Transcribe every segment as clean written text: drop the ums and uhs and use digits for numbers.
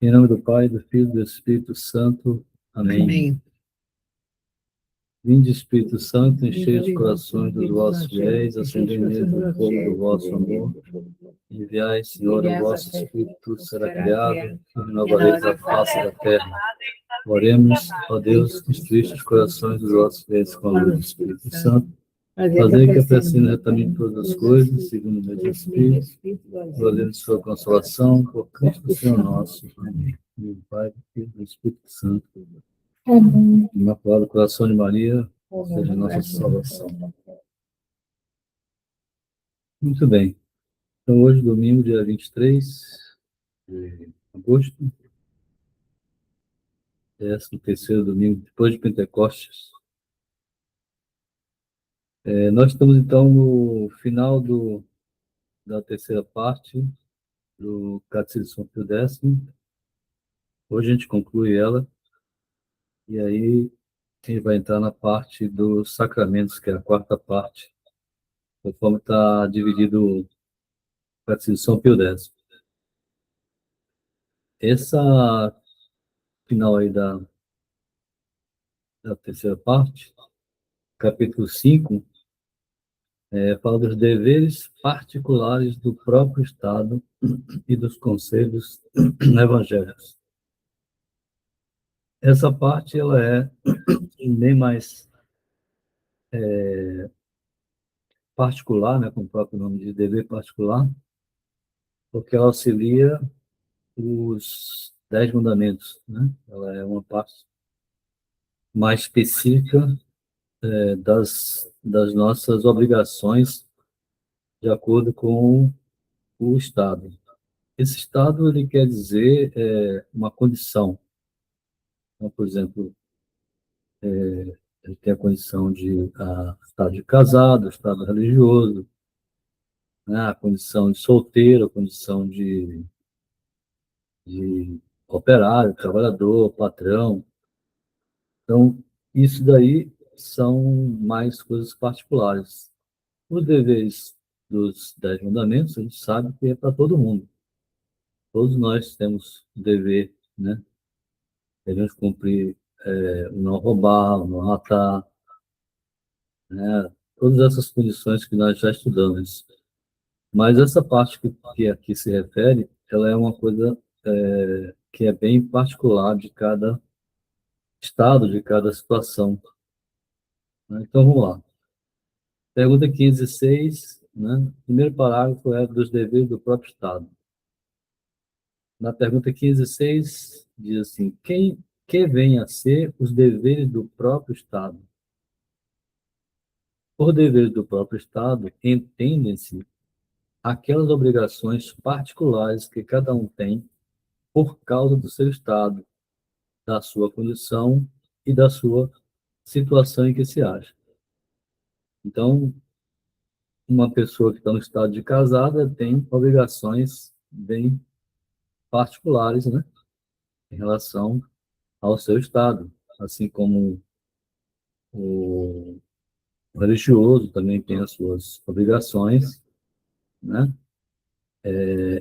Em nome do Pai, do Filho e do Espírito Santo. Amém. Amém. Vinde, Espírito Santo, enchei os corações dos vossos fiéis, acendei neles o fogo do vosso amor. Enviai, Senhor, o vosso Espírito, será criado, e renovareis a face da terra. Oremos, ó Deus, instruíste os corações dos vossos fiéis com a luz do Espírito Santo. Fazei que aprecie retamente todas as coisas, segundo o mesmo Espírito, valendo sua consolação, por Cristo Senhor nosso. Amém. Meu Pai, do Filho e do Espírito Santo. Amém. Imaculado Coração de Maria, seja a nossa salvação. Muito bem. Então, hoje, domingo, dia 23 de agosto, 13º domingo depois de Pentecostes. Nós estamos, então, no final da terceira parte do Catecismo de São Pio X. Hoje a gente conclui ela, e aí a gente vai entrar na parte dos sacramentos, que é a quarta parte, conforme está dividido o Catecismo de São Pio X. Essa final aí da terceira parte, capítulo 5, fala dos deveres particulares do próprio Estado e dos conselhos evangélicos. Essa parte ela é bem mais particular, né, como o próprio nome diz, dever particular, porque ela auxilia os 10 mandamentos, né? Ela é uma parte mais específica das nossas obrigações de acordo com o Estado. Esse Estado, ele quer dizer uma condição. Então, por exemplo, ele tem a condição de estado de casado, estado religioso, né? A condição de solteiro, a condição de operário, trabalhador, patrão. Então, isso daí são mais coisas particulares. Os deveres dos 10 mandamentos, a gente sabe que é para todo mundo. Todos nós temos o dever, né? Devemos cumprir o não roubar, o não matar, né? Todas essas condições que nós já estudamos. Mas essa parte que aqui se refere, ela é uma coisa que é bem particular de cada estado, de cada situação, né? Então, vamos lá. Pergunta 15:6, né? O primeiro parágrafo é dos deveres do próprio Estado. Na pergunta 15:6, diz assim: que vem a ser os deveres do próprio Estado? Por deveres do próprio Estado, entendem-se aquelas obrigações particulares que cada um tem por causa do seu estado, da sua condição e da sua situação em que se acha. Então, uma pessoa que está no estado de casada tem obrigações bem particulares, né, em relação ao seu estado, assim como o religioso também tem as suas obrigações, né?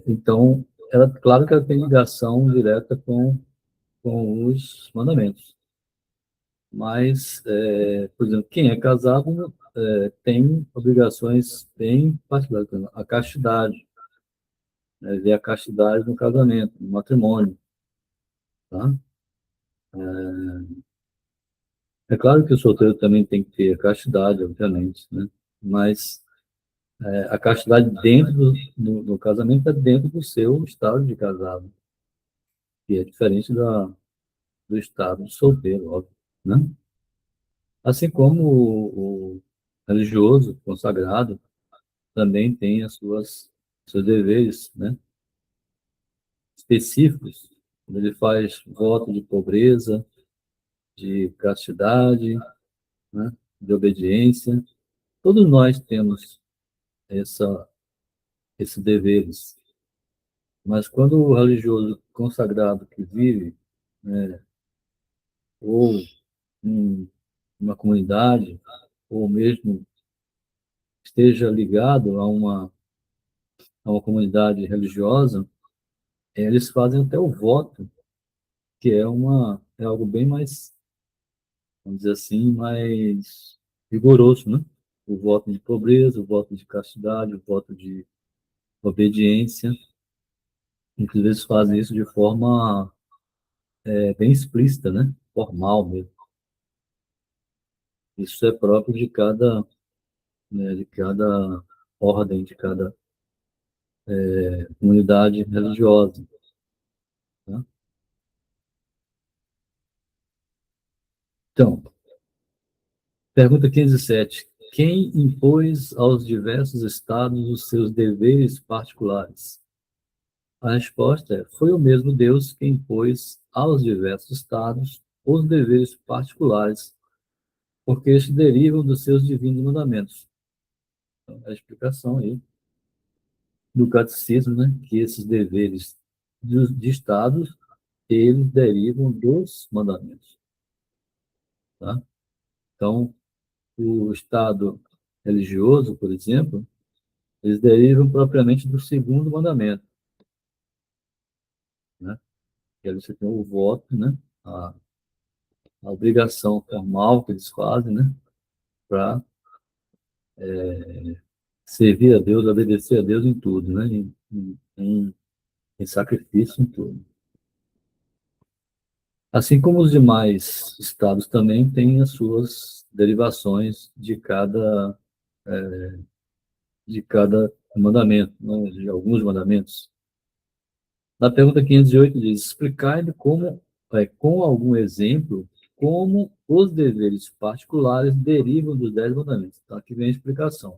Então, claro que ela tem ligação direta com os mandamentos. Mas, por exemplo, quem é casado tem obrigações bem particulares. Por exemplo, a castidade, né? Ver a castidade no casamento, no matrimônio. Tá? É claro que o solteiro também tem que ter a castidade, obviamente, né? Mas a castidade dentro do casamento é dentro do seu estado de casado, que é diferente do estado de solteiro, óbvio, né? Assim como o religioso, consagrado, também tem seus deveres, né, específicos. Ele faz voto de pobreza, de castidade, né, de obediência. Todos nós temos essa, esses deveres. Mas quando o religioso consagrado que vive, né, ou em uma comunidade, ou mesmo esteja ligado a uma comunidade religiosa, eles fazem até o voto, que é algo bem mais, vamos dizer assim, mais rigoroso, né? O voto de pobreza, o voto de castidade, o voto de obediência. Muitas vezes fazem isso de forma bem explícita, né? Formal mesmo. Isso é próprio de cada ordem, de cada comunidade religiosa. Tá? Então, pergunta 507. Quem impôs aos diversos estados os seus deveres particulares? A resposta é: foi o mesmo Deus quem impôs aos diversos estados os deveres particulares, porque estes derivam dos seus divinos mandamentos. Então, é a explicação aí do catecismo, né, que esses deveres de estados, eles derivam dos mandamentos, tá? Então, o estado religioso, por exemplo, eles derivam propriamente do segundo mandamento, né? Que aí você tem o voto, né? A obrigação formal que eles fazem, né? Para servir a Deus, obedecer a Deus em tudo, né? Em sacrifício, em tudo. Assim como os demais estados também têm as suas derivações de cada mandamento, né? De alguns mandamentos. Na pergunta 508 diz: explicar-lhe com algum exemplo, como os deveres particulares derivam dos 10 mandamentos. Então, aqui vem a explicação.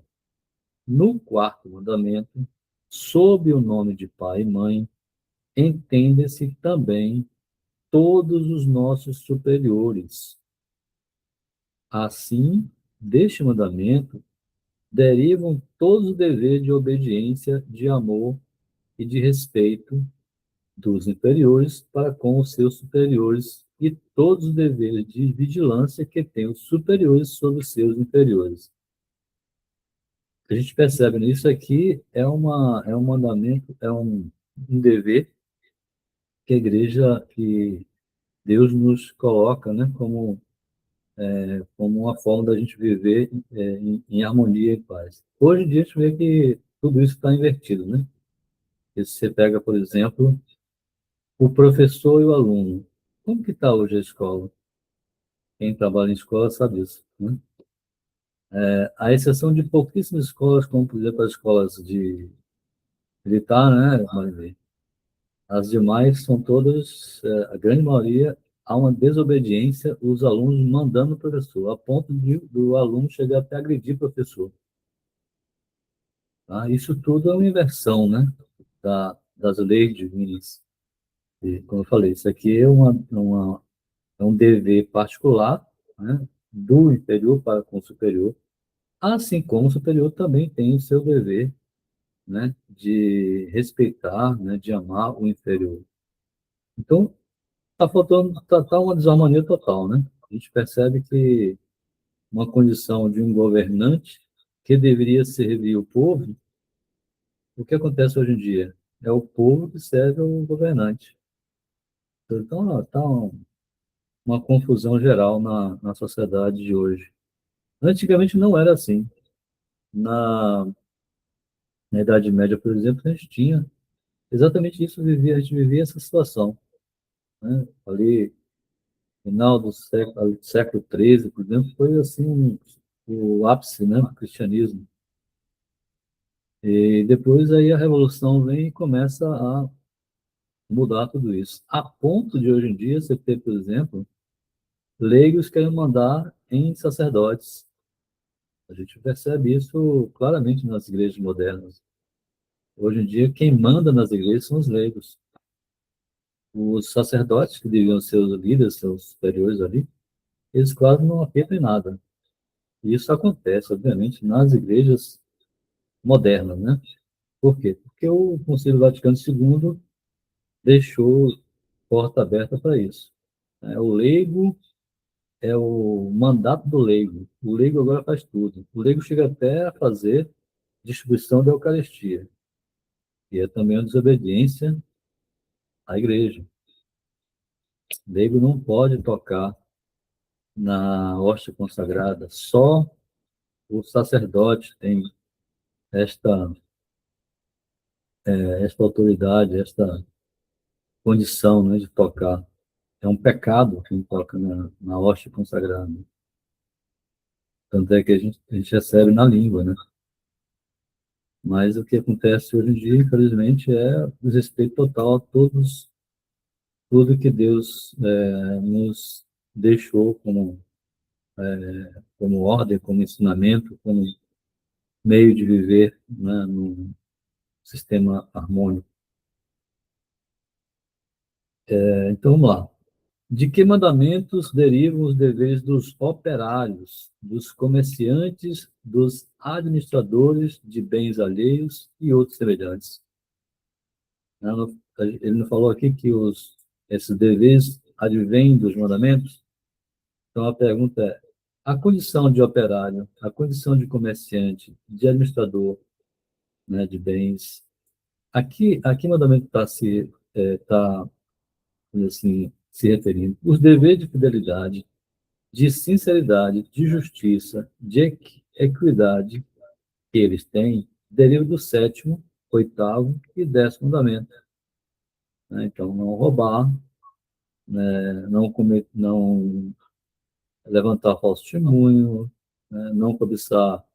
No quarto mandamento, sob o nome de pai e mãe, entende-se também todos os nossos superiores. Assim, deste mandamento, derivam todos os deveres de obediência, de amor e de respeito dos inferiores para com os seus superiores e todos os deveres de vigilância que têm os superiores sobre os seus inferiores. A gente percebe nisso aqui é um mandamento, um dever que a igreja, que Deus nos coloca, né, como uma forma da gente viver em harmonia e paz. Hoje em dia a gente vê que tudo isso está invertido, né? Se você pega, por exemplo, o professor e o aluno. Como que está hoje a escola? Quem trabalha em escola sabe isso, né? A exceção de pouquíssimas escolas, como, por exemplo, as escolas de militar, né, Marinês? As demais são todas, a grande maioria, há uma desobediência, os alunos mandando o professor, a ponto do aluno chegar até a agredir o professor. Tá? Isso tudo é uma inversão, né, das leis divinas. E, como eu falei, isso aqui é um dever particular, né, do inferior para com o superior, assim como o superior também tem o seu dever, né, de respeitar, né, de amar o inferior. Então, está faltando, tá uma desarmonia total, né? A gente percebe que uma condição de um governante que deveria servir o povo, o que acontece hoje em dia? É o povo que serve ao governante. Então, está uma confusão geral na sociedade de hoje. Antigamente não era assim. Na, na Idade Média, por exemplo, a gente tinha exatamente isso, a gente vivia essa situação, né? Ali, final do século XIII, por exemplo, foi assim o ápice, né, do cristianismo. E depois aí a revolução vem e começa a mudar tudo isso. A ponto de hoje em dia você ter, por exemplo, leigos querendo mandar em sacerdotes. A gente percebe isso claramente nas igrejas modernas. Hoje em dia, quem manda nas igrejas são os leigos. Os sacerdotes, que deviam ser os líderes, seus superiores ali, eles quase não apertam em nada. E isso acontece, obviamente, nas igrejas modernas, né? Por quê? Porque o Concílio Vaticano II deixou porta aberta para isso. O leigo é o mandato do leigo. O leigo agora faz tudo. O leigo chega até a fazer distribuição da Eucaristia, que é também uma desobediência a igreja. O leigo não pode tocar na hóstia consagrada, só o sacerdote tem esta, esta autoridade, esta condição, né, de tocar. É um pecado quem toca na hóstia consagrada. Tanto é que a gente recebe na língua, né? Mas o que acontece hoje em dia, infelizmente, é desrespeito total a tudo que Deus nos deixou como ordem, como ensinamento, como meio de viver, né, num sistema harmônico. Então, vamos lá. De que mandamentos derivam os deveres dos operários, dos comerciantes, dos administradores de bens alheios e outros semelhantes? Ele não falou aqui que esses deveres advêm dos mandamentos? Então, a pergunta é: a condição de operário, a condição de comerciante, de administrador, né, de bens, aqui mandamento está assim, se referindo? Os deveres de fidelidade, de sinceridade, de justiça, de equidade que eles têm, derivam do sétimo, oitavo e décimo mandamento. Né? Então, não roubar, né? Não levantar falso testemunho, né? Não cobiçar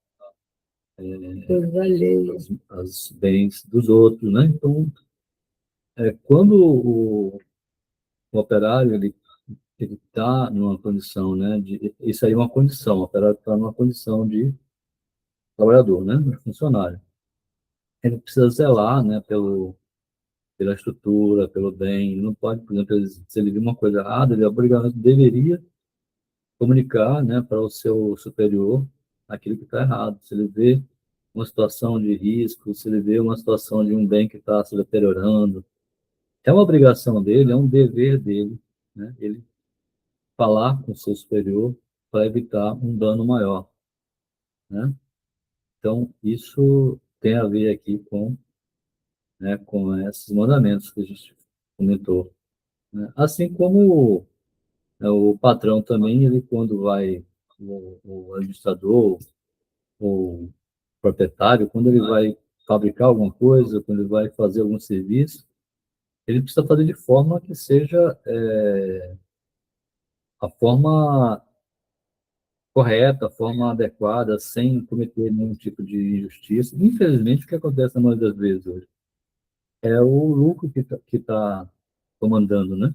as bens dos outros. Né? Então, quando o operário ele está numa condição, né, isso aí é uma condição, o operário está numa condição de trabalhador, né, funcionário. Ele precisa zelar, né, pela estrutura, pelo bem. Ele não pode, por exemplo, se ele viu uma coisa errada, ele é obrigado, deveria comunicar, né, para o seu superior aquilo que está errado. Se ele vê uma situação de risco, se ele vê uma situação de um bem que está se deteriorando, é uma obrigação dele, é um dever dele, né, ele falar com o seu superior para evitar um dano maior, né? Então, isso tem a ver aqui com esses mandamentos que a gente comentou, né? Assim como o patrão também, ele quando vai, o administrador, o proprietário, quando ele vai fabricar alguma coisa, quando ele vai fazer algum serviço, ele precisa fazer de forma que seja a forma correta, a forma adequada, sem cometer nenhum tipo de injustiça. Infelizmente, o que acontece na maioria das vezes hoje é o lucro que tá comandando, né?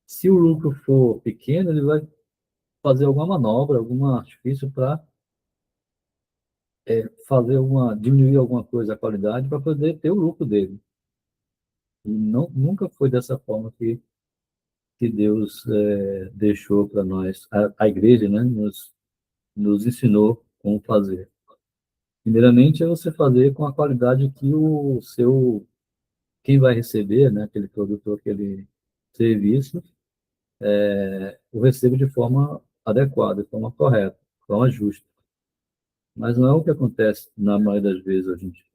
Se o lucro for pequeno, ele vai fazer alguma manobra, algum artifício para diminuir alguma coisa a qualidade para poder ter o lucro dele. E não, nunca foi dessa forma que Deus deixou para nós, a igreja, né, nos ensinou como fazer. Primeiramente é você fazer com a qualidade que quem vai receber, né, aquele produtor, aquele serviço, o receba de forma adequada, de forma correta, de forma justa. Mas não é o que acontece na maioria das vezes hoje em dia.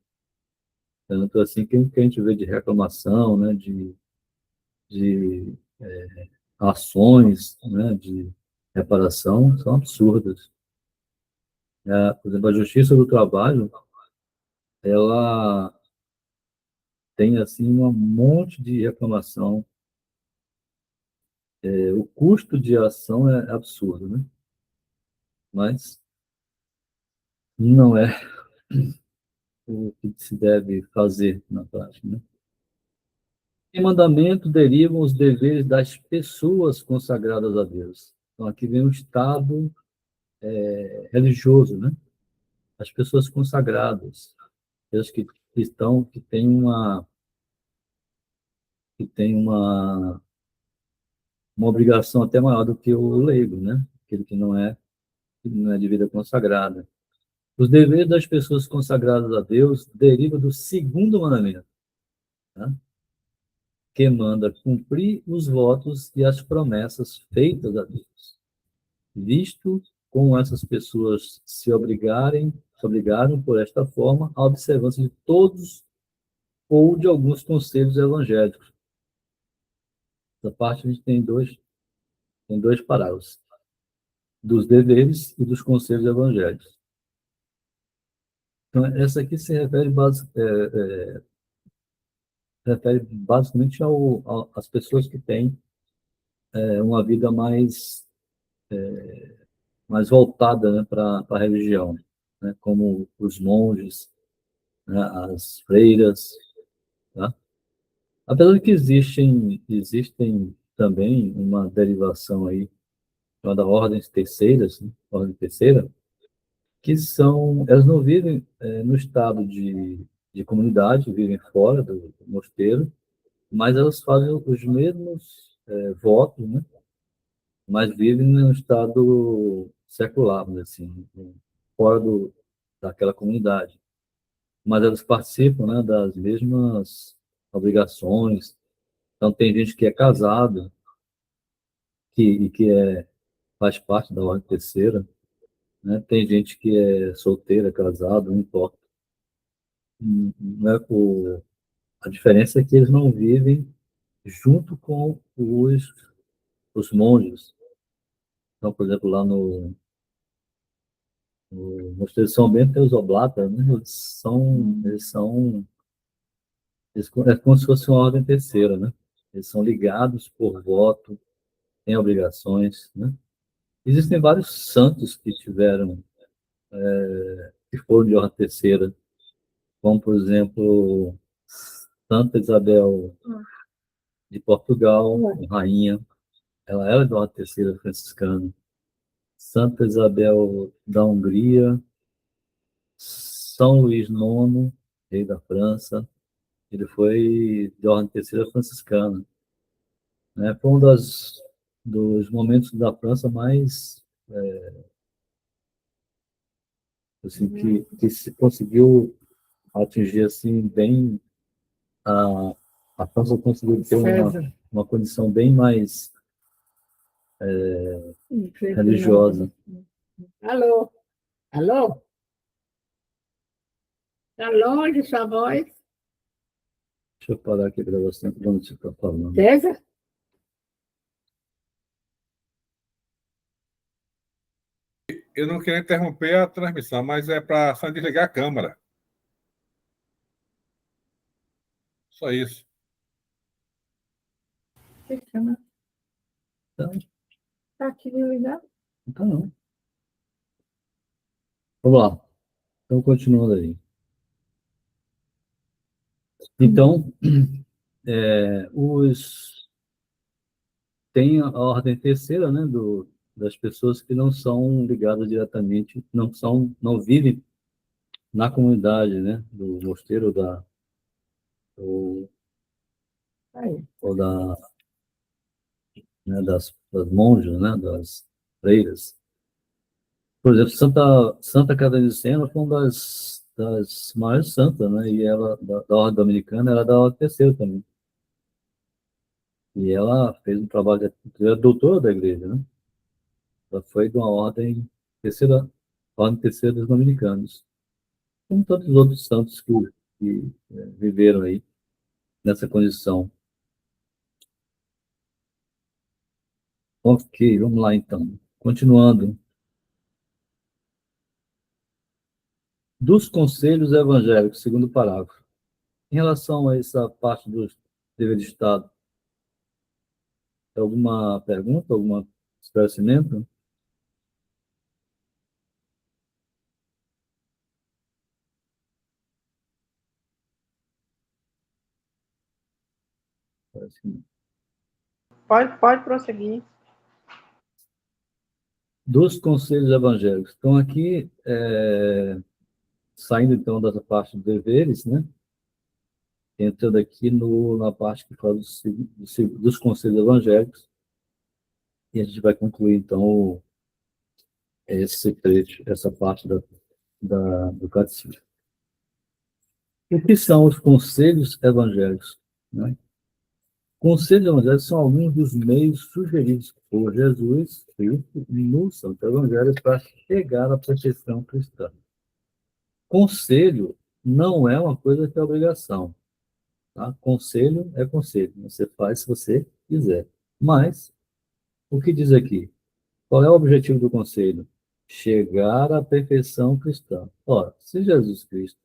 Tanto assim que a gente vê de reclamação, né, de ações, né, de reparação, são absurdas. Por exemplo, a Justiça do Trabalho, ela tem assim um monte de reclamação. O custo de ação é absurdo, né? Mas não é o que se deve fazer na prática, né? Em mandamento derivam os deveres das pessoas consagradas a Deus. Então, aqui vem o estado religioso, né? As pessoas consagradas, aqueles que estão, que tem uma obrigação até maior do que o leigo, né? Aquele que não é de vida consagrada. Os deveres das pessoas consagradas a Deus derivam do segundo mandamento, né? Que manda cumprir os votos e as promessas feitas a Deus, visto como essas pessoas se obrigaram por esta forma à observância de todos ou de alguns conselhos evangélicos. Essa parte a gente tem dois parágrafos, dos deveres e dos conselhos evangélicos. Então, essa aqui se refere basicamente às pessoas que têm uma vida mais voltada, né, para a religião, né, como os monges, né, as freiras, tá? Apesar de que existem também uma derivação aí chamada ordens terceiras, né, ordem terceira, que elas não vivem no estado de comunidade, vivem fora do mosteiro, mas elas fazem os mesmos votos, né, mas vivem no estado secular, vamos dizer assim, fora daquela comunidade. Mas elas participam, né, das mesmas obrigações. Então, tem gente que é casado e que faz parte da ordem terceira, né? Tem gente que é solteira, casado, não importa. Não é a diferença é que eles não vivem junto com os monges. Então, por exemplo, lá no Mosteiro de São Bento tem os oblatas, né? É como se fosse uma ordem terceira, né? Eles são ligados por voto, têm obrigações, né? Existem vários santos que foram de ordem terceira, como, por exemplo, Santa Isabel de Portugal, rainha, ela era de ordem terceira franciscana. Santa Isabel da Hungria, São Luís IX, rei da França, ele foi de ordem terceira franciscana, né? Foi dos momentos da França mais, assim, que se conseguiu atingir, assim, bem, a, a França conseguiu ter uma condição bem mais religiosa. Alô? Alô? Tá longe sua voz? Deixa eu parar aqui a gravação, quando você está falando. César? Eu não queria interromper a transmissão, mas é para só desligar a câmera. Só isso. Então, Tá aqui ligado? então não. Vamos lá. Então, continuando aí. Então, tem a ordem terceira, né, das pessoas que não são ligadas diretamente, não vivem na comunidade, né, do mosteiro ou, Aí. ou né, das monjas, né, das freiras. Por exemplo, Santa Catarina de Sena foi uma das maiores santas, né, e ela, da ordem dominicana, era da ordem terceira também. E ela fez um trabalho, ela é doutora da igreja, né? Ela foi de uma ordem terceira dos dominicanos, como todos os outros santos que viveram aí nessa condição. Ok, vamos lá então. Continuando. Dos conselhos evangélicos, segundo parágrafo. Em relação a essa parte dos deveres de Estado, alguma pergunta, algum esclarecimento? Parece que não. Pode prosseguir. Dos conselhos evangélicos. Então, aqui, saindo então dessa parte dos deveres, né? Entrando aqui na parte que fala dos conselhos evangélicos, e a gente vai concluir, então, esse trecho, essa parte do catecismo. O que são os conselhos evangélicos? Né? Conselhos evangélicos são alguns dos meios sugeridos por Jesus Cristo no Santo Evangelho para chegar à perfeição cristã. Conselho não é uma coisa que é obrigação. Tá? Conselho é conselho. Você faz se você quiser. Mas, o que diz aqui? Qual é o objetivo do conselho? Chegar à perfeição cristã. Ora, se Jesus Cristo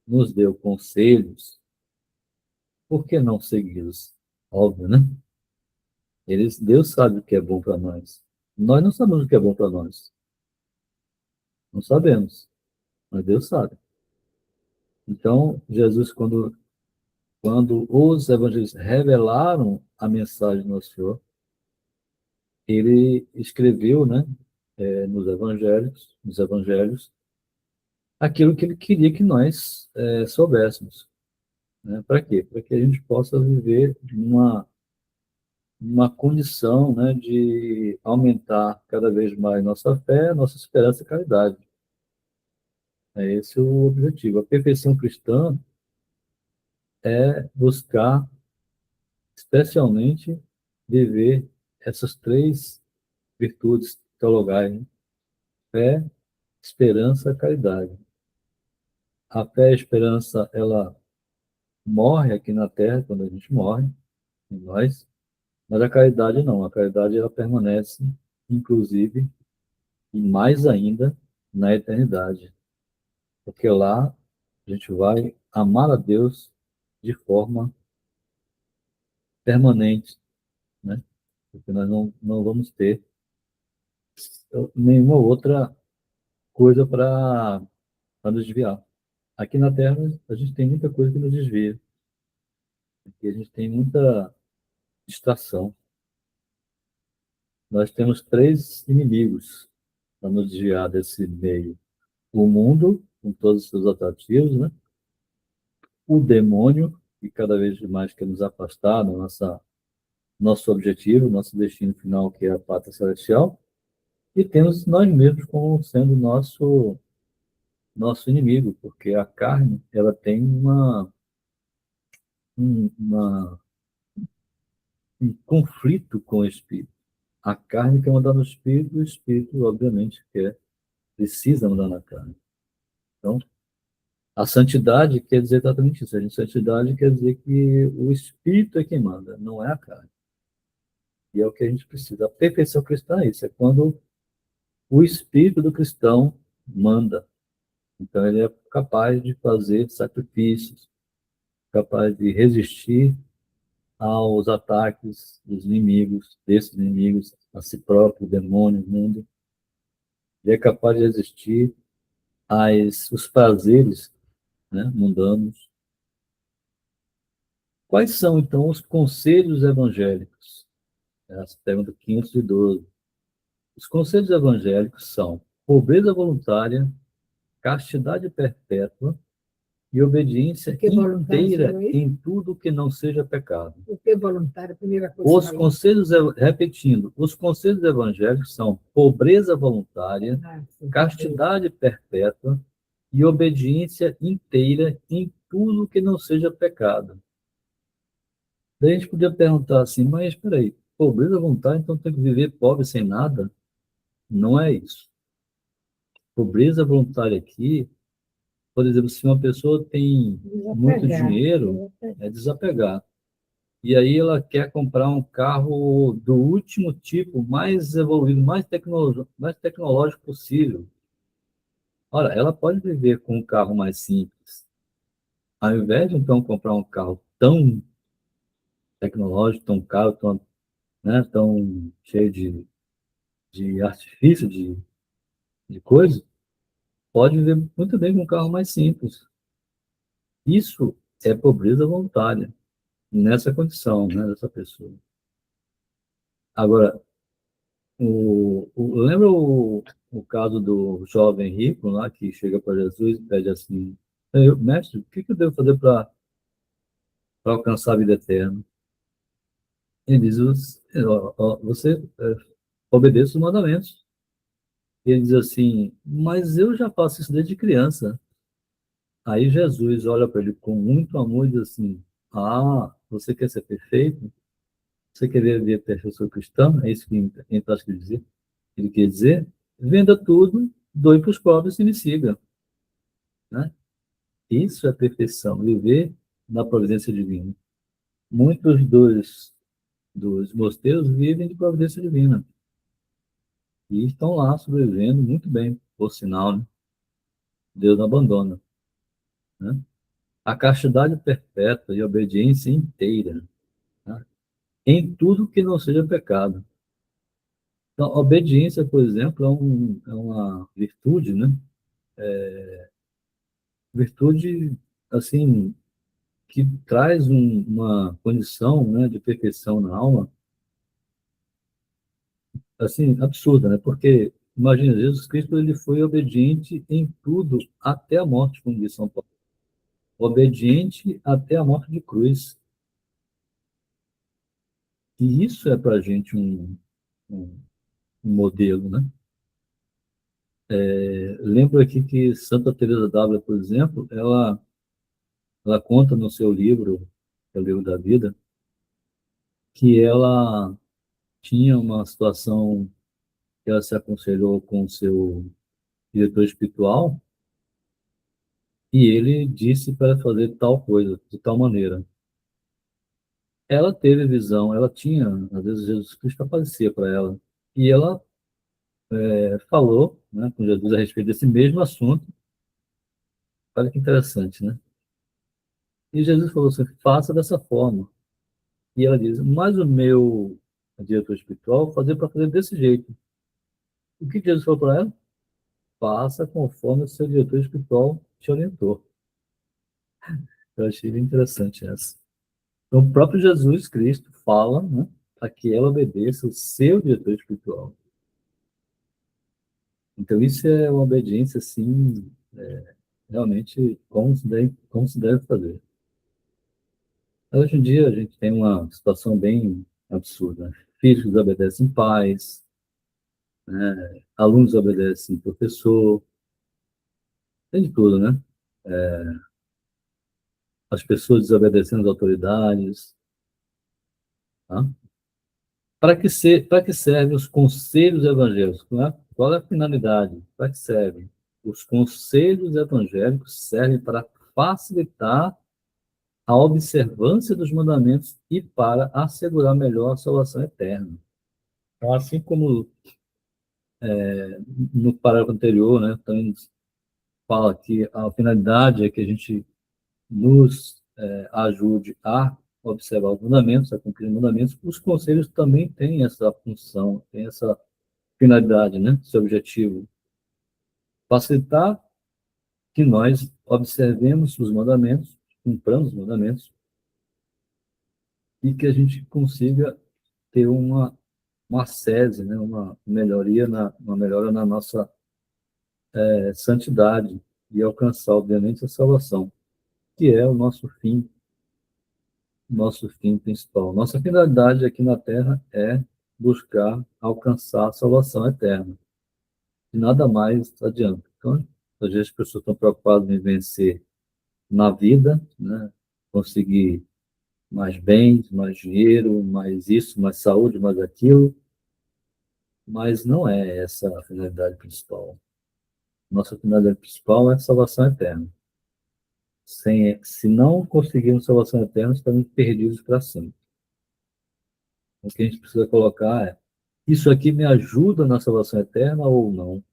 nos deu conselhos, por que não segui-los? Óbvio, né? Deus sabe o que é bom para nós. Nós não sabemos o que é bom para nós. Não sabemos, mas Deus sabe. Então, Jesus, quando os evangelistas revelaram a mensagem do nosso Senhor, ele escreveu, né, nos evangelhos, aquilo que ele queria que nós soubéssemos. Né? Para quê? Para que a gente possa viver uma condição, né, de aumentar cada vez mais nossa fé, nossa esperança e caridade. É esse o objetivo. A perfeição cristã é buscar, especialmente, viver essas três virtudes teologais, né? Fé, esperança, caridade. A fé e a esperança, ela morre aqui na Terra quando a gente morre, em nós, mas a caridade não. A caridade, ela permanece, inclusive, e mais ainda, na eternidade. Porque lá a gente vai amar a Deus de forma permanente, né? Porque nós não vamos ter nenhuma outra coisa para nos desviar. Aqui na Terra, a gente tem muita coisa que nos desvia, porque a gente tem muita distração. Nós temos três inimigos para nos desviar desse meio: o mundo, com todos os seus atrativos, né? O demônio, que cada vez mais quer nos afastar da nosso objetivo, nosso destino final, que é a pátria celestial, e temos nós mesmos como sendo nosso inimigo, porque a carne, ela tem uma um conflito com o espírito. A carne quer mandar no espírito, o espírito, obviamente, precisa mandar na carne. Então, a santidade quer dizer exatamente isso. A santidade quer dizer que o espírito é quem manda, não é a carne. E é o que a gente precisa. A perfeição cristã é isso, é quando o espírito do cristão manda. Então, ele é capaz de fazer sacrifícios, capaz de resistir aos ataques dos inimigos, desses inimigos, a si próprio, o demônio, o mundo. Ele é capaz de resistir os prazeres, né, mundanos. Quais são, então, os conselhos evangélicos? Essa pergunta 512. Os conselhos evangélicos são pobreza voluntária, castidade perpétua e obediência inteira em tudo que não seja pecado. O que é voluntário? Primeira coisa. Os conselhos, repetindo, os conselhos evangélicos são pobreza voluntária, castidade perpétua e obediência inteira em tudo que não seja pecado. Daí a gente podia perguntar assim, mas espera aí, pobreza voluntária, então tem que viver pobre sem nada? Não é isso. Pobreza voluntária aqui, por exemplo, se uma pessoa tem muito dinheiro, é desapegar. E aí ela quer comprar um carro do último tipo, mais evoluído, mais tecnológico possível. Ora, ela pode viver com um carro mais simples. Ao invés de, então, comprar um carro tão tecnológico, tão caro, tão, né, tão cheio de artifício, de coisa, pode viver muito bem com um carro mais simples. Isso é pobreza voluntária, nessa condição, né, dessa pessoa. Agora, lembra o caso do jovem rico lá que chega para Jesus e pede assim: Mestre, o que eu devo fazer para alcançar a vida eterna? Ele diz: Você obedeça os mandamentos. Ele diz assim: Mas eu já faço isso desde criança. Aí Jesus olha para ele com muito amor e diz assim: você quer ser perfeito? Você quer viver perfeição cristã? É isso que ele quer dizer? Venda tudo, doe para os pobres e me siga. Né? Isso é perfeição, viver na providência divina. Muitos dos mosteiros vivem de providência divina. E estão lá sobrevivendo muito bem, por sinal, né? Deus não abandona, né? A castidade perpétua e a obediência inteira, né? Em tudo que não seja pecado. Então, a obediência, por exemplo, é uma virtude, né? Virtude, assim, que traz uma condição, né, de perfeição na alma, assim, absurda, né? Porque, imagina, Jesus Cristo, ele foi obediente em tudo, até a morte, como diz São Paulo. Obediente até a morte de cruz. E isso é para a gente um, um modelo, né? Lembro aqui que Santa Teresa d'Ávila, por exemplo, ela conta no seu livro, que é o Livro da Vida, que ela tinha uma situação que ela se aconselhou com o seu diretor espiritual e ele disse para fazer tal coisa, de tal maneira. Ela teve visão, ela tinha, às vezes Jesus Cristo aparecia para ela, e ela falou, né, com Jesus a respeito desse mesmo assunto. Olha que interessante, né? E Jesus falou assim, faça dessa forma. E ela diz, mas o meu diretor espiritual fazer para fazer desse jeito. O que Jesus falou para ela? Faça conforme o seu diretor espiritual te orientou. Eu achei bem interessante essa. Então, o próprio Jesus Cristo fala, né, para que ela obedeça o seu diretor espiritual. Então, isso é uma obediência, assim, realmente como se deve fazer. Hoje em dia, a gente tem uma situação bem absurda. Filhos obedecem pais, né? Alunos obedecem professor, tem de tudo, né? As pessoas desobedecendo as autoridades. Tá? Para que servem os conselhos evangélicos? Né? Qual é a finalidade? Para que servem? Os conselhos evangélicos servem para facilitar a observância dos mandamentos e para assegurar melhor a salvação eterna. Então, assim como no parágrafo anterior, né, também fala que a finalidade é que a gente nos ajude a observar os mandamentos, a cumprir os mandamentos, os conselhos também têm essa função, têm essa finalidade, né, esse objetivo, facilitar que nós observemos os mandamentos, cumpramos os mandamentos e que a gente consiga ter uma sese, né, uma melhora na nossa santidade e alcançar, obviamente, a salvação, que é o nosso fim principal. Nossa finalidade aqui na Terra é buscar alcançar a salvação eterna. E nada mais adianta. Então, às vezes as pessoas estão preocupadas em vencer na vida, né? Conseguir mais bens, mais dinheiro, mais isso, mais saúde, mais aquilo, mas não é essa a finalidade principal. Nossa finalidade principal é a salvação eterna. Se não conseguirmos salvação eterna, estamos perdidos para sempre. O que a gente precisa colocar é: isso aqui me ajuda na salvação eterna ou não?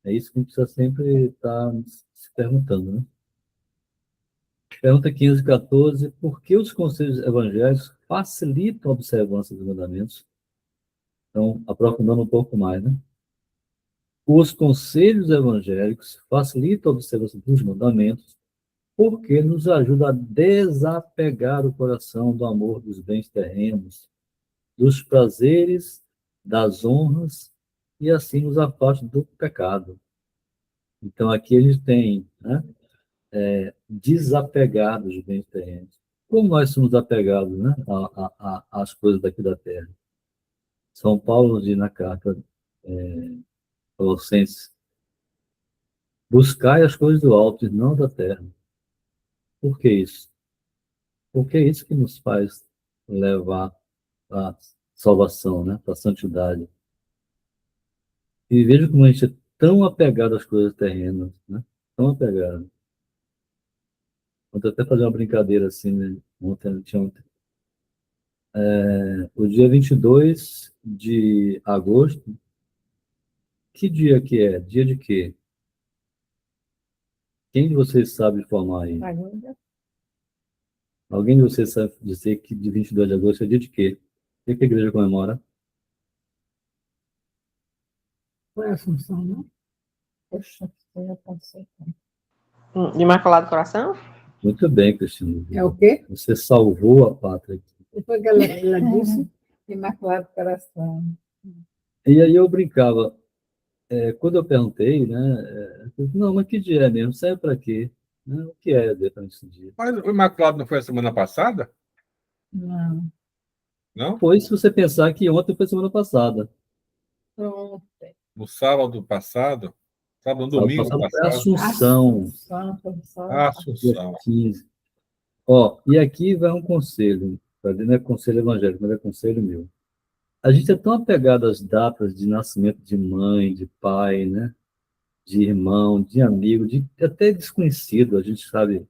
É isso que a gente precisa sempre estar se perguntando, né? Pergunta 514: por que os conselhos evangélicos facilitam a observância dos mandamentos? Então, aprofundando um pouco mais, né? Os conselhos evangélicos facilitam a observância dos mandamentos porque nos ajuda a desapegar o coração do amor dos bens terrenos, dos prazeres, das honras, e assim nos afasta do pecado. Então, aqui eles têm, né, desapegados dos bens terrenos. Como nós somos apegados, né, às coisas daqui da terra? São Paulo diz na carta Colossenses: buscai as coisas do alto e não da terra. Por que isso? Porque é isso que nos faz levar à salvação, né, para a santidade. E veja como a gente é tão apegado às coisas terrenas, né? Tão apegado. Vou até fazer uma brincadeira assim, né? Ontem, O dia 22 de agosto, que dia que é? Dia de quê? Quem de vocês sabe informar aí? Agora, Alguém de vocês sabe dizer que de 22 de agosto é dia de quê? O que que a igreja comemora? foi a Assunção, não? Poxa, eu já passei. Imaculado Coração? Muito bem, Cristina. É o quê? Você salvou a pátria. Depois que ela disse, Imaculado Coração. E aí eu brincava, quando eu perguntei, né? Eu disse, não, mas que dia é mesmo? Serve para quê? Né? O que é depois desse dia? Mas o Imaculado não foi a semana passada? Não, Não? Foi se você pensar que ontem foi semana passada. pronto. No sábado passado? Sábado, no Sábado domingo passado foi passado? Assunção, dia Assunção. 15. Ó, e aqui vai um conselho, não é conselho evangélico, mas é conselho meu. A gente é tão apegado às datas de nascimento de mãe, de pai, né? De irmão, de amigo, de até desconhecido, a gente sabe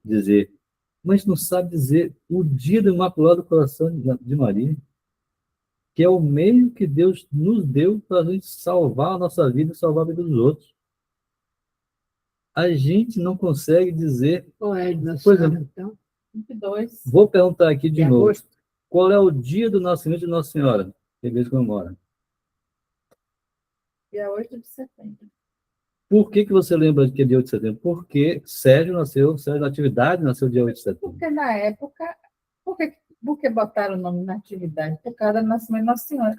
dizer, mas não sabe dizer o dia do Imaculado Coração de Maria, que é o meio que Deus nos deu para a gente salvar a nossa vida e salvar a vida dos outros. A gente não consegue dizer. Qual é a Pois é. senhora, então? 22. Vou perguntar aqui de De novo. agosto? Qual é o dia do nascimento de Nossa Senhora? Que a igreja comemora. Dia 8 de setembro. Por que você lembra que é dia 8 de setembro? Porque Sérgio Natividade nasceu dia 8 de setembro. Porque na época, por que botaram o nome na atividade? Por causa do nascimento de Nossa Senhora.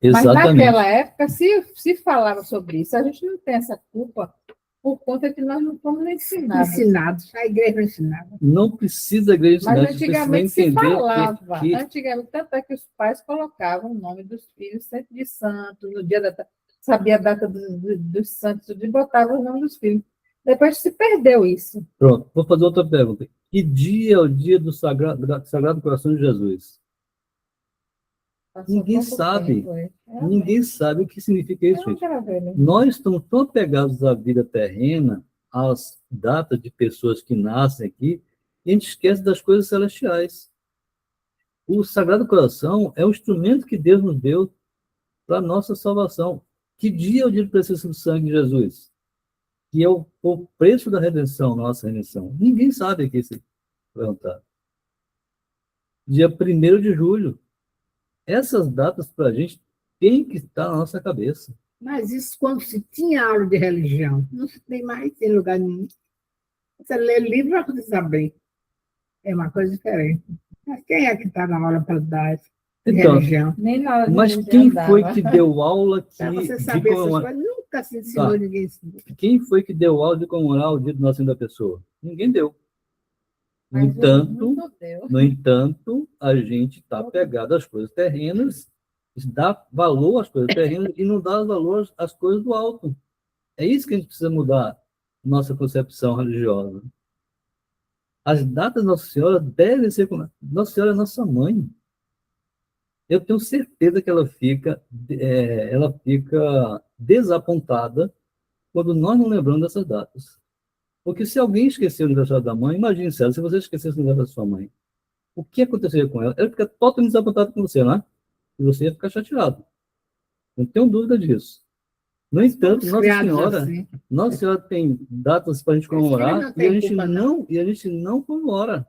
Mas Exatamente. naquela época, se falava sobre isso, a gente não tem essa culpa por conta que nós não fomos ensinados. Ensinados. A igreja ensinava. Não precisa a igreja ensinar, Mas a gente precisa antigamente se entender falava. que Antigamente, tanto é que os pais colocavam o nome dos filhos sempre de santo, no dia da. Sabia a data dos santos, e botava o nome dos filhos. Depois se perdeu isso. Pronto, vou fazer outra pergunta. Que dia é o dia do Sagrado Coração de Jesus? Passou Ninguém pouco sabe. tempo, é. Ninguém sabe o que significa Eu isso, não gente. quero ver, né? Nós estamos tão apegados à vida terrena, às datas de pessoas que nascem aqui, e a gente esquece das coisas celestiais. O Sagrado Coração é o instrumento que Deus nos deu para a nossa salvação. Que dia é o dia do precioso sangue de Jesus? Que é o preço da redenção, nossa redenção. Ninguém sabe aqui se perguntar. Dia 1º de julho. Essas datas, para a gente, tem que estar na nossa cabeça. Mas isso quando se tinha aula de religião. Não se tem mais em lugar nenhum. Você lê livro para você saber. É uma coisa diferente. Mas quem é que está na aula para dar de Então, religião? Nem na hora de mas religião quem dava. foi que deu aula Para você de saber essas comemorar? coisas, nunca se ensinou Tá. ninguém ensinou. Quem foi que deu aula de comemorar o dia do nascimento da pessoa? Ninguém deu. No Mas o entanto, mundo deu. no entanto, a gente está pegado às coisas terrenas, dá valor às coisas terrenas e não dá valor às coisas do alto. É isso que a gente precisa mudar, nossa concepção religiosa. As datas da Nossa Senhora devem ser como. Nossa Senhora é nossa mãe. Eu tenho certeza que ela fica desapontada quando nós não lembramos dessas datas. Porque se alguém esqueceu o aniversário da mãe, imagine se você esquecesse o aniversário da sua mãe. O que aconteceria com ela? Ela fica totalmente desapontada com você, né? E você ia ficar chateado. Não tenho dúvida disso. No entanto, Fomos criados assim. Nossa Senhora tem datas para a gente comemorar não tem culpa, e a gente não comemora.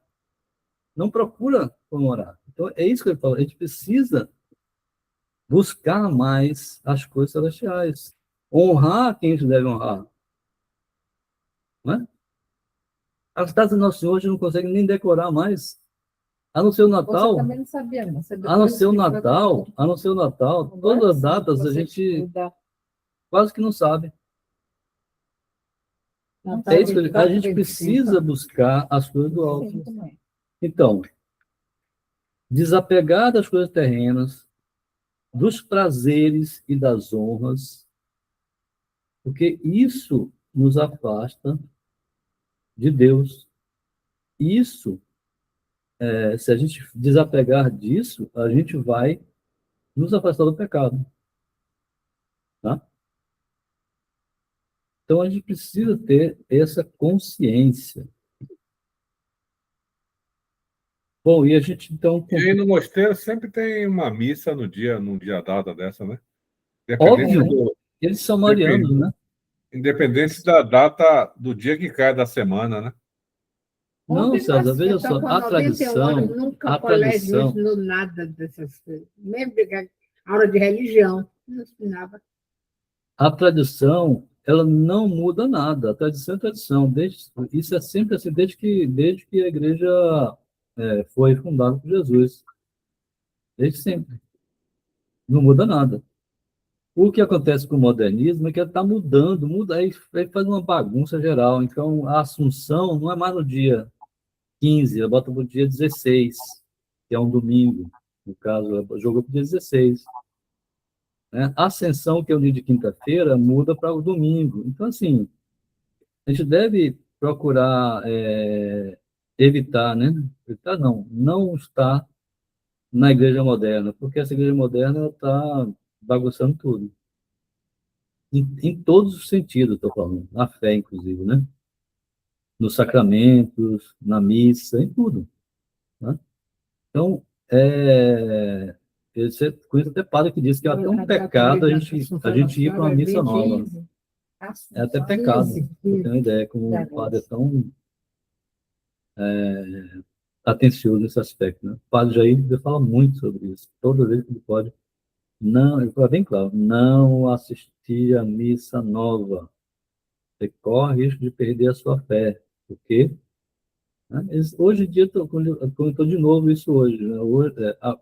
Não procura comemorar. Então, é isso que eu falo. A gente precisa buscar mais as coisas celestiais. Honrar quem a gente deve honrar. Não é? As datas do Nosso Senhor a gente não consegue nem decorar mais. A não ser o Você Natal, também não sabia, não. Você a não depois ser o que foi Natal, pra- a não ser o Natal, Agora todas as sim, datas a você gente estuda. quase que não sabe. Natal, É isso que a 24, gente 25. precisa buscar as coisas do alto. Sim, também. Então, desapegar das coisas terrenas, dos prazeres e das honras, porque isso nos afasta de Deus. Isso, se a gente desapegar disso, a gente vai nos afastar do pecado. Tá? Então, a gente precisa ter essa consciência. Bom, e a gente então, E aí no mosteiro sempre tem uma missa num dia data dessa, né? Independente óbvio, do, eles são marianos, né? independente da data do dia que cai da semana, né? Não, César, Eu veja estou só, com 91 anos, nunca o colégio me ensinou nada dessas coisas. Mesmo a aula de religião, não ensinava. a tradição, ela não muda nada. A tradição é tradição. Isso é sempre assim, desde que a igreja foi fundada por Jesus. Desde sempre. Não muda nada. O que acontece com o modernismo é que ele está mudando, aí faz uma bagunça geral. Então, a Assunção não é mais no dia 15, ela bota para o dia 16, que é um domingo. No caso, ela jogou para o dia 16. Né? A Ascensão, que é o dia de quinta-feira, muda para o domingo. Então, assim, a gente deve procurar evitar, né? Evitar não estar na igreja moderna, porque essa igreja moderna está bagunçando tudo. Em todos os sentidos, estou falando. Na fé, inclusive, né? Nos sacramentos, na missa, em tudo. Né? Então, eu conheço até padre que diz que é até um pecado a gente ir para uma missa nova. É até pecado. Eu tenho uma ideia, como o padre é tão atencioso nesse aspecto. Né? O padre Jair fala muito sobre isso. Toda vez que ele pode. Não, ele fala bem claro, não assistir a missa nova. Você corre risco de perder a sua fé. Por quê? Né? Hoje em dia, comentou de novo isso hoje. Né?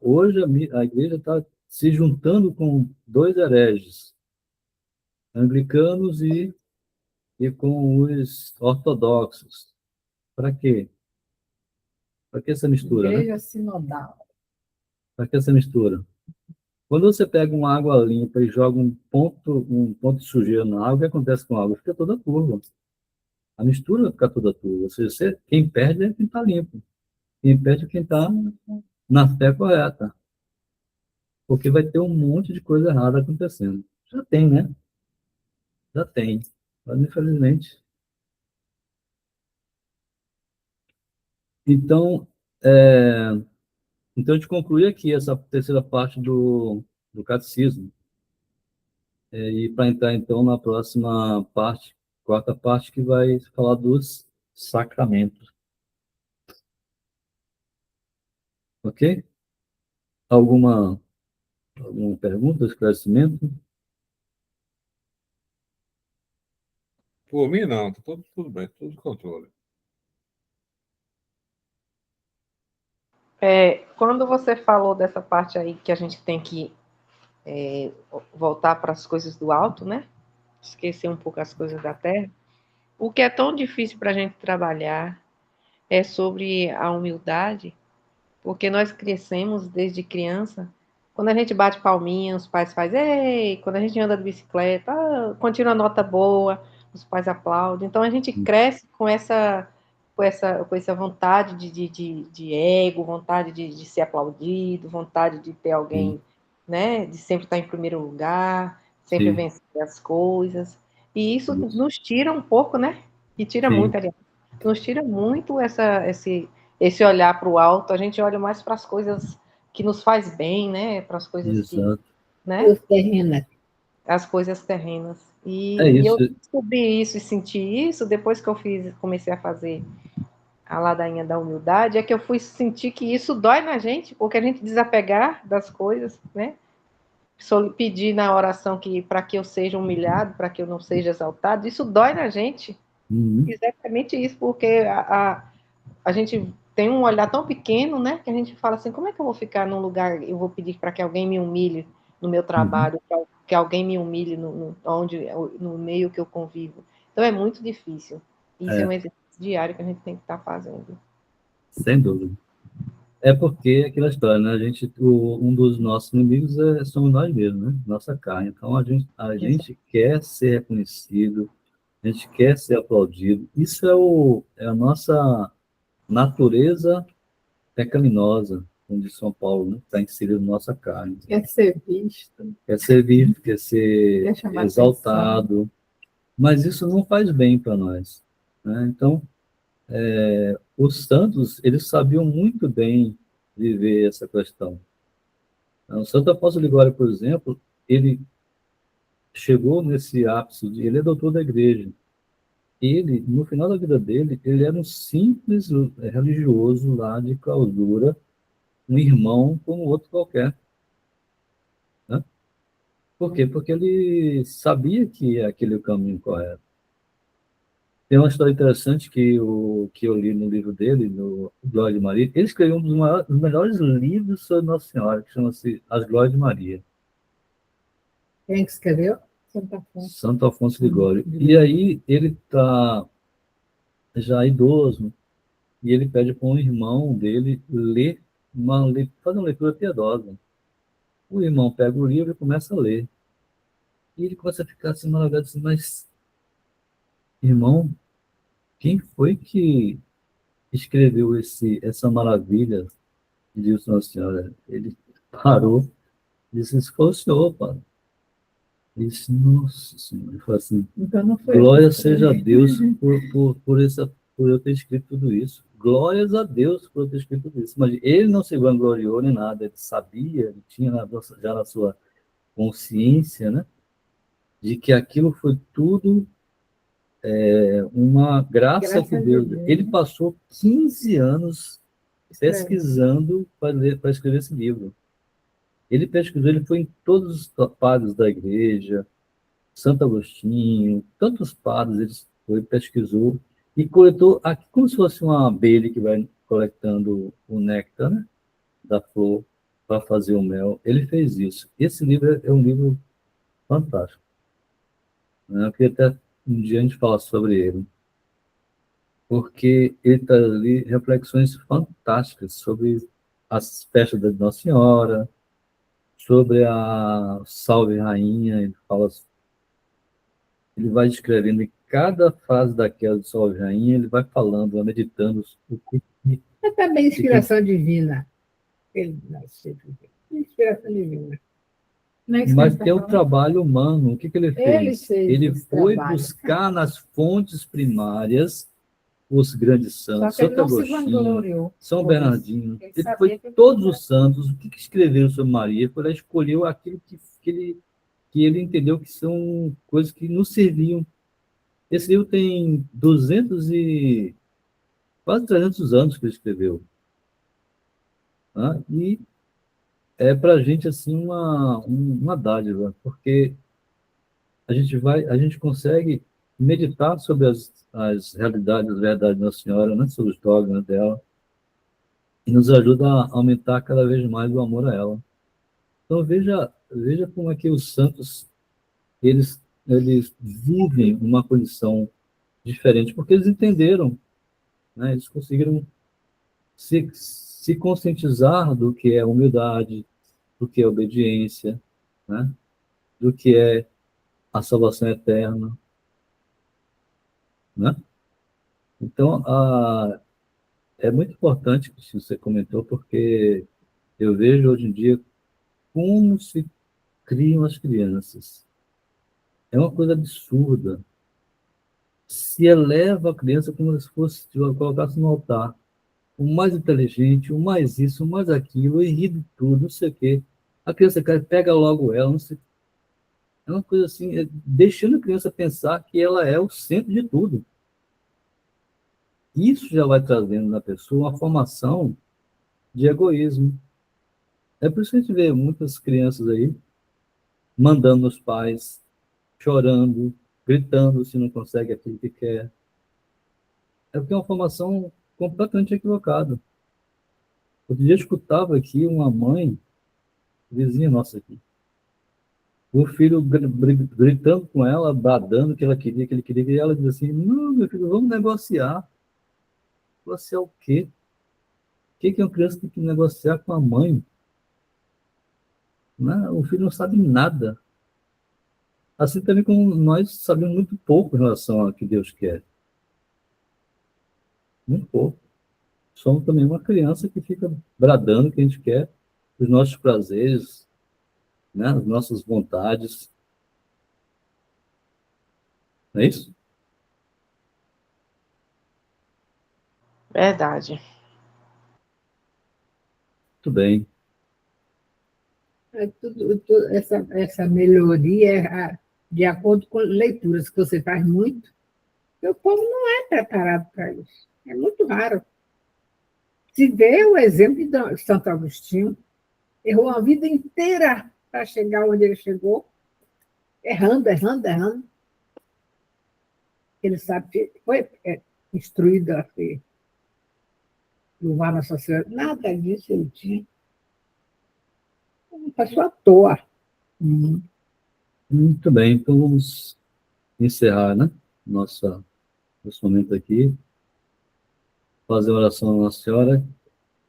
Hoje a igreja está se juntando com dois hereges, anglicanos e com os ortodoxos. Para quê? Para que essa mistura, né? Igreja sinodal. Para que essa mistura? Quando você pega uma água limpa e joga um ponto de sujeira na água, o que acontece com a água? Fica toda turva. A mistura vai ficar toda turva. Ou seja, quem perde é quem está limpo. Quem perde é quem está na fé correta. Porque vai ter um monte de coisa errada acontecendo. Já tem, né? Já tem. Mas, infelizmente. Então, então, a gente conclui aqui essa terceira parte do catecismo. E para entrar, então, na próxima parte, quarta parte, que vai falar dos sacramentos. Ok? Alguma pergunta, esclarecimento? Por mim, não. Tá tudo bem, tudo de controle. Quando você falou dessa parte aí que a gente tem que voltar para as coisas do alto, né? Esquecer um pouco as coisas da terra. O que é tão difícil para a gente trabalhar é sobre a humildade, porque nós crescemos desde criança. Quando a gente bate palminha, os pais fazem, ei! Quando a gente anda de bicicleta, continua a nota boa, os pais aplaudem. Então a gente cresce com essa vontade de ego, vontade de ser aplaudido, vontade de ter alguém, né, de sempre estar em primeiro lugar, sempre Sim, vencer as coisas. E isso sim, nos tira um pouco, né? E tira muito, sim, aliás, nos tira muito esse olhar para o alto. A gente olha mais para as coisas que nos faz bem, né? Para as coisas que, exato. né? Terrena. As coisas terrenas. É E isso. eu descobri isso e senti isso depois que eu comecei a fazer a ladainha da humildade, é que eu fui sentir que isso dói na gente, porque a gente desapegar das coisas, né? Pedir na oração que para que eu seja humilhado, para que eu não seja exaltado, isso dói na gente. Uhum, Exatamente isso, porque a gente tem um olhar tão pequeno, né? Que a gente fala assim, como é que eu vou ficar num lugar, eu vou pedir para que alguém me humilhe no meu uhum. trabalho, que alguém me humilhe no meio que eu convivo. Então é muito difícil. Isso é um É, exercício diário que a gente tem que estar fazendo. sem dúvida. É porque aquela história, né? Um dos nossos inimigos somos nós mesmos, né? Nossa carne. Então a gente quer ser reconhecido, a gente quer ser aplaudido. Isso é a nossa natureza pecaminosa, como diz São Paulo, né? Está inserido na nossa carne. Quer ser visto, Quer ser visto, quer ser quer chamar atenção. exaltado, mas isso não faz bem para nós, né? Então, os santos, eles sabiam muito bem viver essa questão. O Santo Afonso Ligório, por exemplo, ele chegou nesse ápice, ele é doutor da igreja. Ele, no final da vida dele, ele era um simples religioso lá de clausura, um irmão como outro qualquer. Né? Por quê? Porque ele sabia que aquele é o caminho correto. Tem uma história interessante que eu li no livro dele, no Glória de Maria. Ele escreveu um dos melhores livros sobre Nossa Senhora, que chama-se As Glórias de Maria. Quem que escreveu? Santo Afonso. Santo Afonso Ligório. E aí ele está já idoso, e ele pede para um irmão dele ler, fazer uma leitura piedosa. O irmão pega o livro e começa a ler. E ele começa a ficar assim maravilhado, assim, mas, irmão, quem foi que escreveu essa maravilha de Deus Nossa Senhora? Ele parou e disse, isso foi o senhor, padre. Ele disse, nossa senhora. Ele falou assim, Então não foi. glória seja a Deus por eu ter escrito tudo isso. Glórias a Deus por eu ter escrito tudo isso. Mas ele não se vangloriou nem nada, ele sabia, ele tinha já na sua consciência, né, de que aquilo foi tudo uma graça de Deus. Ele passou 15 anos pesquisando para escrever esse livro. Ele pesquisou, ele foi em todos os padres da igreja, Santo Agostinho, tantos padres, ele foi, pesquisou e coletou, aqui como se fosse uma abelha que vai coletando o néctar, né, da flor para fazer o mel. Ele fez isso. Esse livro é um livro fantástico. Né? Eu queria até um dia a gente falar sobre ele, porque ele está ali reflexões fantásticas sobre as festas da Nossa Senhora, sobre a Salve Rainha. Ele fala, ele vai descrevendo em cada fase daquela de Salve Rainha, ele vai falando, vai meditando o que. É também inspiração divina. Ele nasceu. Inspiração divina. Mas tem o trabalho humano. O que ele fez? Ele foi buscar nas fontes primárias os grandes santos, Santo Agostinho, São Bernardino. Ele foi todos os santos. O que escreveram sobre Maria? Ele escolheu aquilo que ele entendeu que são coisas que nos serviam. Esse livro tem 200 e quase 300 anos que ele escreveu. Né? E é para a gente assim uma dádiva, porque a gente consegue meditar sobre as realidades, as verdades da Nossa Senhora, né? Sobre os dogmas dela, e nos ajuda a aumentar cada vez mais o amor a ela. Então veja como é que os santos eles vivem uma condição diferente, porque eles entenderam, né? Eles conseguiram se conscientizar do que é humildade, do que é obediência, né? Do que é a salvação eterna, né? Então, é muito importante que você comentou, porque eu vejo hoje em dia como se criam as crianças. É uma coisa absurda. Se eleva a criança como se fosse, se colocasse no altar. O mais inteligente, o mais isso, o mais aquilo, e ri de tudo, não sei o quê. A criança pega logo ela, não sei. É uma coisa assim, deixando a criança pensar que ela é o centro de tudo. Isso já vai trazendo na pessoa uma formação de egoísmo. É por isso que a gente vê muitas crianças aí mandando os pais, chorando, gritando se não consegue aquilo que quer. É porque é uma formação completamente equivocada. Outro dia eu escutava aqui uma mãe, vizinha nossa aqui, o filho gritando com ela, bradando que ela queria, que ele queria, e ela diz assim, não, meu filho, vamos negociar. Negociar o quê? O que uma criança tem que negociar com a mãe? Né? O filho não sabe nada. Assim também como nós sabemos muito pouco em relação ao que Deus quer. Muito pouco. Somos também uma criança que fica bradando o que a gente quer, os nossos prazeres, né? As nossas vontades. Não é isso? Verdade. Muito bem. Essa melhoria de acordo com leituras que você faz muito, o povo não é preparado para isso. É muito raro. Se vê o exemplo de Santo Agostinho, errou a vida inteira para chegar onde ele chegou, errando, errando, errando. Ele sabe que foi instruído a ser louvar Nossa Senhora. Nada disso ele tinha. Ele passou à toa. Muito bem, então vamos encerrar, né? Nosso momento aqui. Fazer oração à Nossa Senhora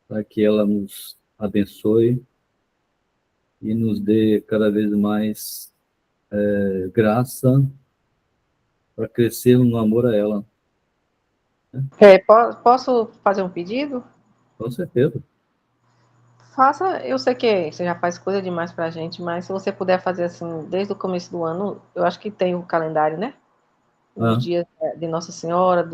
para que ela nos abençoe e nos dê cada vez mais graça para crescer no amor a ela. Posso fazer um pedido? Com certeza. Faça, eu sei que você já faz coisa demais pra gente, mas se você puder fazer assim, desde o começo do ano, eu acho que tem o calendário, né? Os dias de Nossa Senhora,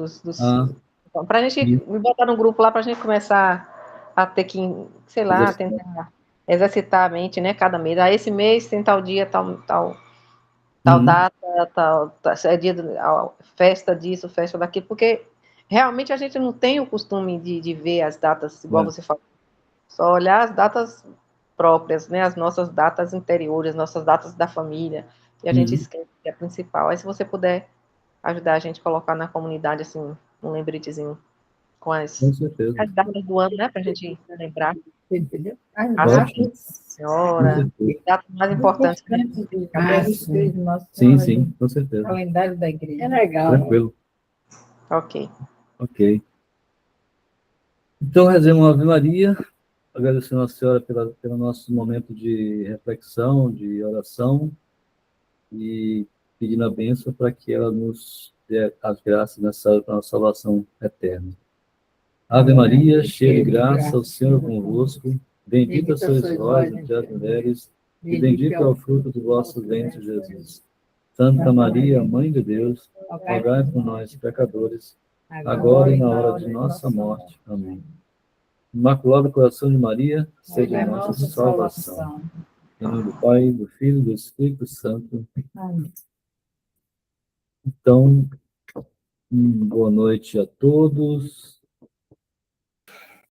Então, pra gente me botar no grupo lá pra gente começar a ter que, sei lá, tentar exercitar a mente, né? Cada mês. Ah, esse mês tem tal dia, tal data, é dia festa disso, festa daquilo, porque realmente a gente não tem o costume de ver as datas, igual você falou. Só olhar as datas próprias, né? As nossas datas interiores, nossas datas da família, e a gente esquece que é a principal. Aí se você puder ajudar a gente a colocar na comunidade, assim, um lembretezinho com as datas do ano, né? Pra gente lembrar. Entendeu? As Ótimo. datas Senhora, datas mais importantes que a gente importantes tem. da igreja de Nossa Sim, Senhora, sim, com do certeza. calendário da igreja. É legal. Tranquilo. Ok. Ok. Então, rezemos uma Ave Maria, agradecendo a Nossa Senhora pelo nosso momento de reflexão, de oração, e pedindo a bênção para que ela nos dê as graças necessárias para a nossa salvação eterna. Ave Maria, cheia de graça, o Senhor é convosco, bendita sois vós entre as mulheres, e bendito é o fruto do vosso ventre, Jesus. Santa Maria, Mãe de Deus, rogai por nós, pecadores, agora e na hora de nossa morte. Amém. Imaculado Coração de Maria, seja a nossa salvação. Em nome do Pai, do Filho e do Espírito Santo. Amém. Então, boa noite a todos.